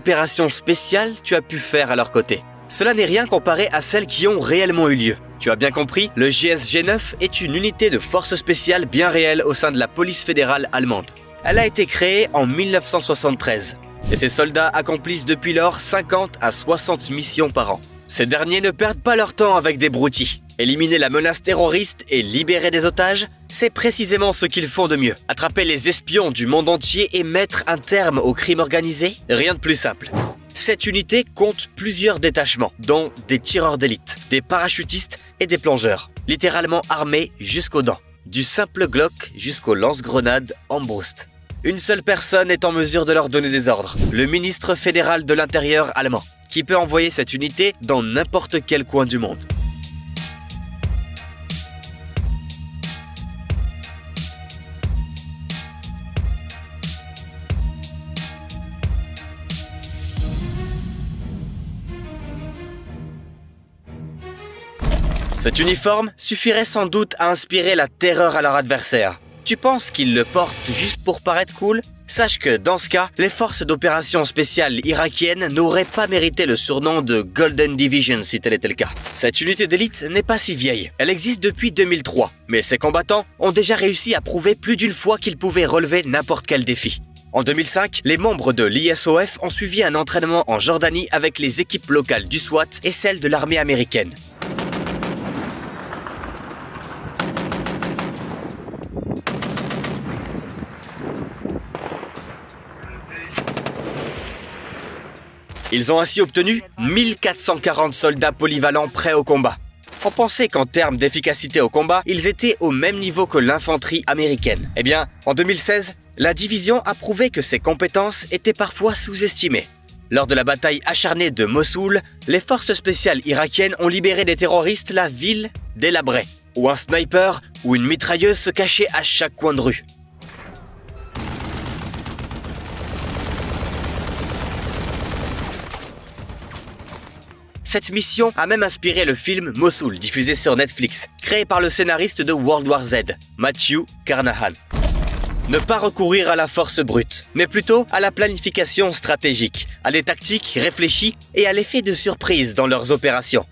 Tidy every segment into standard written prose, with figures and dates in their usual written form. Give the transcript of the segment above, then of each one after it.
opérations spéciales tu as pu faire à leur côté. Cela n'est rien comparé à celles qui ont réellement eu lieu. Tu as bien compris, le GSG-9 est une unité de force spéciale bien réelle au sein de la police fédérale allemande. Elle a été créée en 1973 et ses soldats accomplissent depuis lors 50 à 60 missions par an. Ces derniers ne perdent pas leur temps avec des broutilles. Éliminer la menace terroriste et libérer des otages, c'est précisément ce qu'ils font de mieux. Attraper les espions du monde entier et mettre un terme au crime organisé, rien de plus simple. Cette unité compte plusieurs détachements, dont des tireurs d'élite, des parachutistes et des plongeurs, littéralement armés jusqu'aux dents, du simple Glock jusqu'au lance-grenades Armbrust. Une seule personne est en mesure de leur donner des ordres, le ministre fédéral de l'Intérieur allemand, qui peut envoyer cette unité dans n'importe quel coin du monde. Cet uniforme suffirait sans doute à inspirer la terreur à leur adversaire. Tu penses qu'ils le portent juste pour paraître cool ? Sache que dans ce cas, les forces d'opération spéciales irakiennes n'auraient pas mérité le surnom de Golden Division si tel était le cas. Cette unité d'élite n'est pas si vieille, elle existe depuis 2003, mais ses combattants ont déjà réussi à prouver plus d'une fois qu'ils pouvaient relever n'importe quel défi. En 2005, les membres de l'ISOF ont suivi un entraînement en Jordanie avec les équipes locales du SWAT et celles de l'armée américaine. Ils ont ainsi obtenu 1440 soldats polyvalents prêts au combat. On pensait qu'en termes d'efficacité au combat, ils étaient au même niveau que l'infanterie américaine. Eh bien, en 2016, la division a prouvé que ses compétences étaient parfois sous-estimées. Lors de la bataille acharnée de Mossoul, les forces spéciales irakiennes ont libéré des terroristes la ville délabrée, où un sniper ou une mitrailleuse se cachait à chaque coin de rue. Cette mission a même inspiré le film Mossoul, diffusé sur Netflix, créé par le scénariste de World War Z, Matthew Carnahan. Ne pas recourir à la force brute, mais plutôt à la planification stratégique, à des tactiques réfléchies et à l'effet de surprise dans leurs opérations.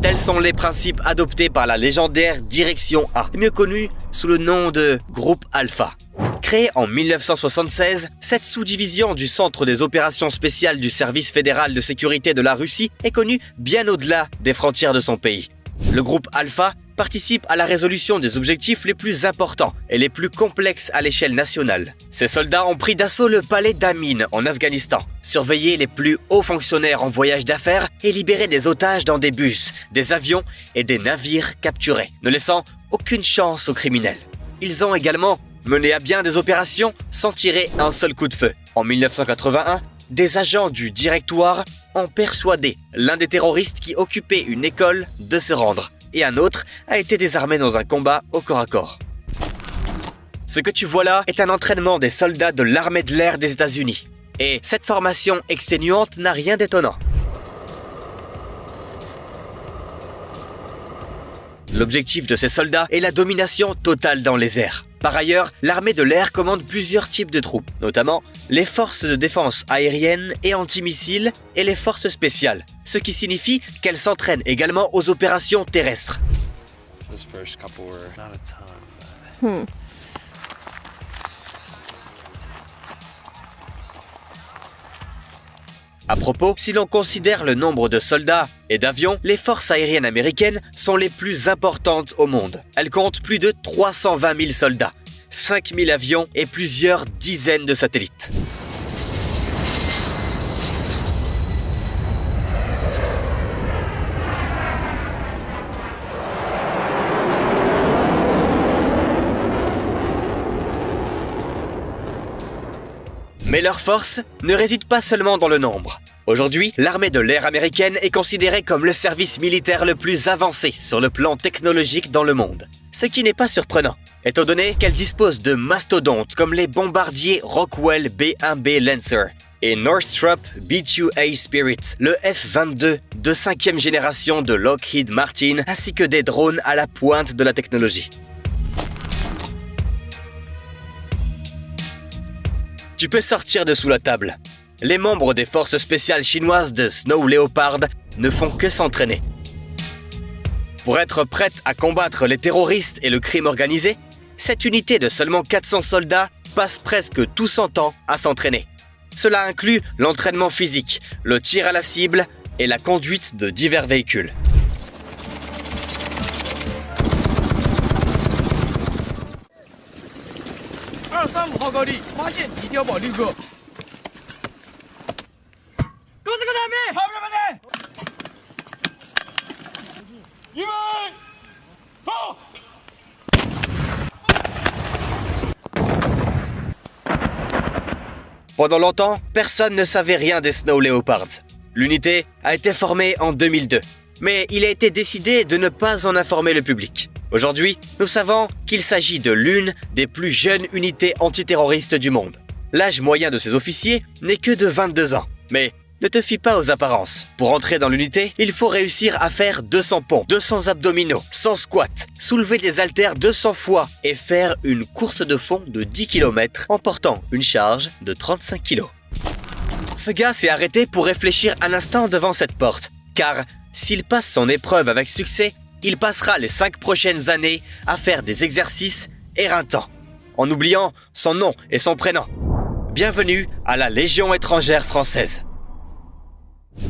Tels sont les principes adoptés par la légendaire Direction A, mieux connue sous le nom de Groupe Alpha. Créée en 1976, cette sous-division du Centre des opérations spéciales du Service fédéral de sécurité de la Russie est connue bien au-delà des frontières de son pays. Le groupe Alpha participe à la résolution des objectifs les plus importants et les plus complexes à l'échelle nationale. Ces soldats ont pris d'assaut le palais d'Amin en Afghanistan, surveillé les plus hauts fonctionnaires en voyage d'affaires et libéré des otages dans des bus, des avions et des navires capturés, ne laissant aucune chance aux criminels. Ils ont également mené à bien des opérations sans tirer un seul coup de feu. En 1981, des agents du Directoire ont persuadé l'un des terroristes qui occupait une école de se rendre, et un autre a été désarmé dans un combat au corps à corps. Ce que tu vois là est un entraînement des soldats de l'armée de l'air des États-Unis. Et cette formation exténuante n'a rien d'étonnant. L'objectif de ces soldats est la domination totale dans les airs. Par ailleurs, l'armée de l'air commande plusieurs types de troupes, notamment les forces de défense aérienne et antimissiles et les forces spéciales, ce qui signifie qu'elles s'entraînent également aux opérations terrestres. À propos, si l'on considère le nombre de soldats et d'avions, les forces aériennes américaines sont les plus importantes au monde. Elles comptent plus de 320 000 soldats, 5 000 avions et plusieurs dizaines de satellites. Mais leur force ne réside pas seulement dans le nombre. Aujourd'hui, l'armée de l'air américaine est considérée comme le service militaire le plus avancé sur le plan technologique dans le monde. Ce qui n'est pas surprenant, étant donné qu'elle dispose de mastodontes comme les bombardiers Rockwell B-1B Lancer et Northrop B-2A Spirit, le F-22 de 5e génération de Lockheed Martin, ainsi que des drones à la pointe de la technologie. Tu peux sortir de sous la table. les membres des forces spéciales chinoises de Snow Leopard ne font que s'entraîner. Pour être prête à combattre les terroristes et le crime organisé, cette unité de seulement 400 soldats passe presque tout son temps à s'entraîner. Cela inclut l'entraînement physique, le tir à la cible et la conduite de divers véhicules. Pendant longtemps, personne ne savait rien des Snow Leopards. L'unité a été formée en 2002, mais il a été décidé de ne pas en informer le public. Aujourd'hui, nous savons qu'il s'agit de l'une des plus jeunes unités antiterroristes du monde. L'âge moyen de ces officiers n'est que de 22 ans. Mais ne te fie pas aux apparences. Pour entrer dans l'unité, il faut réussir à faire 200 pompes, 200 abdominaux, 100 squats, soulever des haltères 200 fois et faire une course de fond de 10 km en portant une charge de 35 kg. Ce gars s'est arrêté pour réfléchir un instant devant cette porte, car s'il passe son épreuve avec succès, il passera les 5 prochaines années à faire des exercices éreintants, en oubliant son nom et son prénom. Bienvenue à la Légion étrangère française.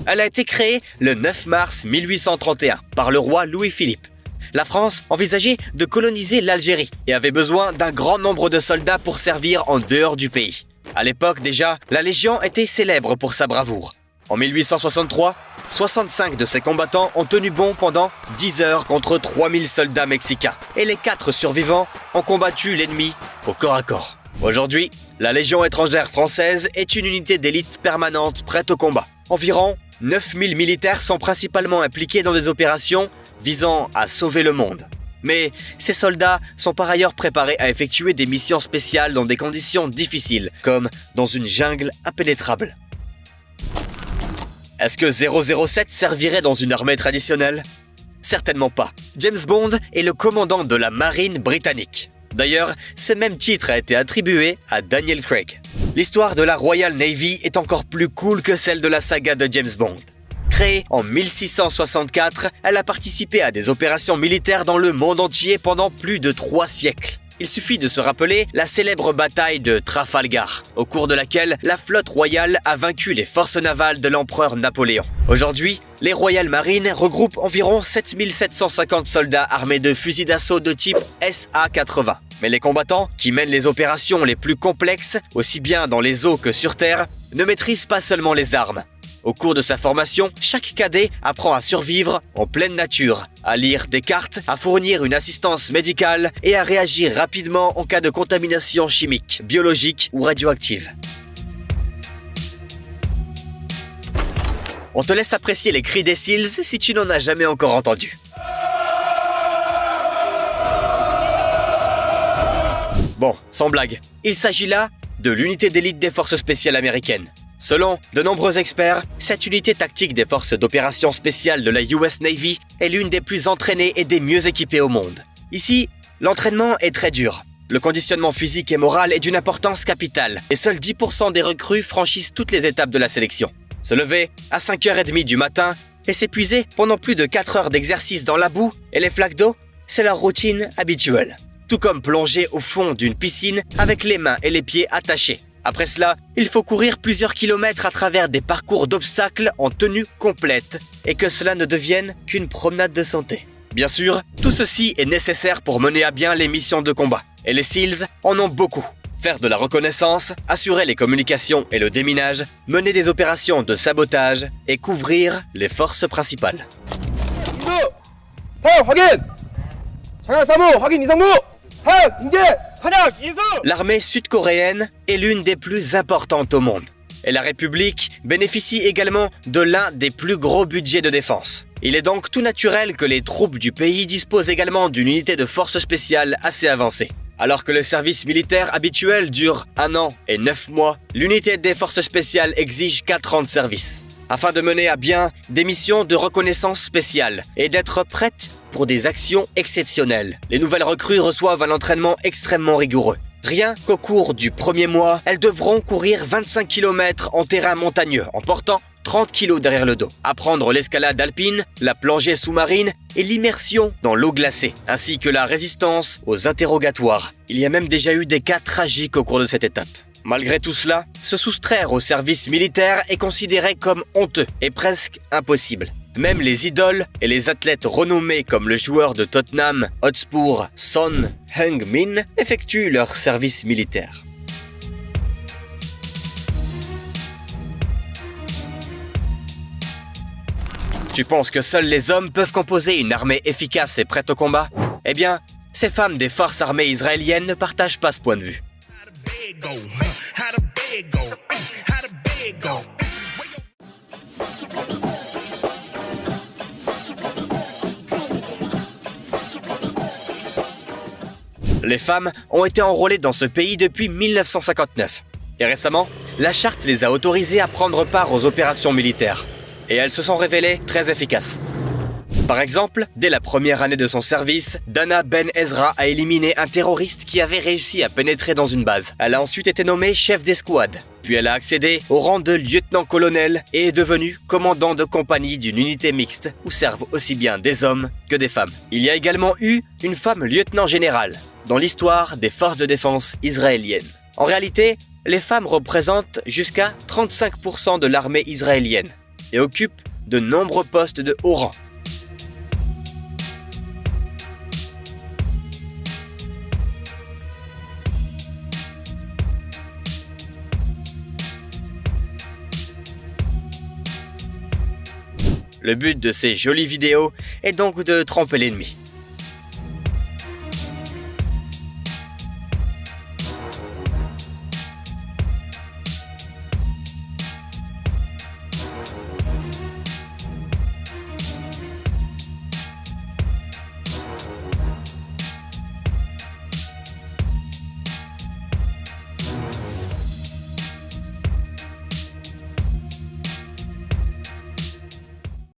Elle a été créée le 9 mars 1831 par le roi Louis-Philippe. La France envisageait de coloniser l'Algérie et avait besoin d'un grand nombre de soldats pour servir en dehors du pays. À l'époque déjà, la Légion était célèbre pour sa bravoure. En 1863, 65 de ses combattants ont tenu bon pendant 10 heures contre 3000 soldats mexicains. Et les 4 survivants ont combattu l'ennemi au corps à corps. Aujourd'hui, la Légion étrangère française est une unité d'élite permanente prête au combat. Environ 9000 militaires sont principalement impliqués dans des opérations visant à sauver le monde. Mais ces soldats sont par ailleurs préparés à effectuer des missions spéciales dans des conditions difficiles, comme dans une jungle impénétrable. Est-ce que 007 servirait dans une armée traditionnelle ? Certainement pas. James Bond est le commandant de la marine britannique. D'ailleurs, ce même titre a été attribué à Daniel Craig. L'histoire de la Royal Navy est encore plus cool que celle de la saga de James Bond. Créée en 1664, elle a participé à des opérations militaires dans le monde entier pendant plus de 3 siècles. Il suffit de se rappeler la célèbre bataille de Trafalgar, au cours de laquelle la flotte royale a vaincu les forces navales de l'empereur Napoléon. Aujourd'hui, les Royal Marines regroupent environ 7750 soldats armés de fusils d'assaut de type SA-80. Mais les combattants, qui mènent les opérations les plus complexes, aussi bien dans les eaux que sur terre, ne maîtrisent pas seulement les armes. Au cours de sa formation, chaque cadet apprend à survivre en pleine nature, à lire des cartes, à fournir une assistance médicale et à réagir rapidement en cas de contamination chimique, biologique ou radioactive. On te laisse apprécier les cris des SEALs si tu n'en as jamais encore entendu. Bon, sans blague, il s'agit là de l'unité d'élite des forces spéciales américaines. Selon de nombreux experts, cette unité tactique des forces d'opération spéciales de la US Navy est l'une des plus entraînées et des mieux équipées au monde. Ici, l'entraînement est très dur. Le conditionnement physique et moral est d'une importance capitale et seuls 10% des recrues franchissent toutes les étapes de la sélection. Se lever à 5h30 du matin et s'épuiser pendant plus de 4 heures d'exercice dans la boue et les flaques d'eau, c'est leur routine habituelle. Tout comme plonger au fond d'une piscine avec les mains et les pieds attachés. Après cela, il faut courir plusieurs kilomètres à travers des parcours d'obstacles en tenue complète et que cela ne devienne qu'une promenade de santé. Bien sûr, tout ceci est nécessaire pour mener à bien les missions de combat. Et les SEALs en ont beaucoup. Faire de la reconnaissance, assurer les communications et le déminage, mener des opérations de sabotage et couvrir les forces principales. L'armée sud-coréenne est l'une des plus importantes au monde. Et la République bénéficie également de l'un des plus gros budgets de défense. Il est donc tout naturel que les troupes du pays disposent également d'une unité de force spéciale assez avancée. Alors que le service militaire habituel dure 1 an et 9 mois, l'unité des forces spéciales exige 4 ans de service. Afin de mener à bien des missions de reconnaissance spéciale et d'être prêtes pour des actions exceptionnelles. Les nouvelles recrues reçoivent un entraînement extrêmement rigoureux. Rien qu'au cours du premier mois, elles devront courir 25 km en terrain montagneux en portant 30 kg derrière le dos, apprendre l'escalade alpine, la plongée sous-marine et l'immersion dans l'eau glacée, ainsi que la résistance aux interrogatoires. Il y a même déjà eu des cas tragiques au cours de cette étape. Malgré tout cela, se soustraire au service militaire est considéré comme honteux et presque impossible. Même les idoles et les athlètes renommés comme le joueur de Tottenham Hotspur Son Heung-min effectuent leur service militaire. Tu penses que seuls les hommes peuvent composer une armée efficace et prête au combat? Eh bien, ces femmes des forces armées israéliennes ne partagent pas ce point de vue. Les femmes ont été enrôlées dans ce pays depuis 1959. Et récemment, la charte les a autorisées à prendre part aux opérations militaires. Et elles se sont révélées très efficaces. Par exemple, dès la première année de son service, Dana Ben Ezra a éliminé un terroriste qui avait réussi à pénétrer dans une base. Elle a ensuite été nommée chef d'escouade. Puis elle a accédé au rang de lieutenant-colonel et est devenue commandant de compagnie d'une unité mixte où servent aussi bien des hommes que des femmes. Il y a également eu une femme lieutenant-général dans l'histoire des forces de défense israéliennes. En réalité, les femmes représentent jusqu'à 35% de l'armée israélienne et occupent de nombreux postes de haut rang. Le but de ces jolies vidéos est donc de tromper l'ennemi.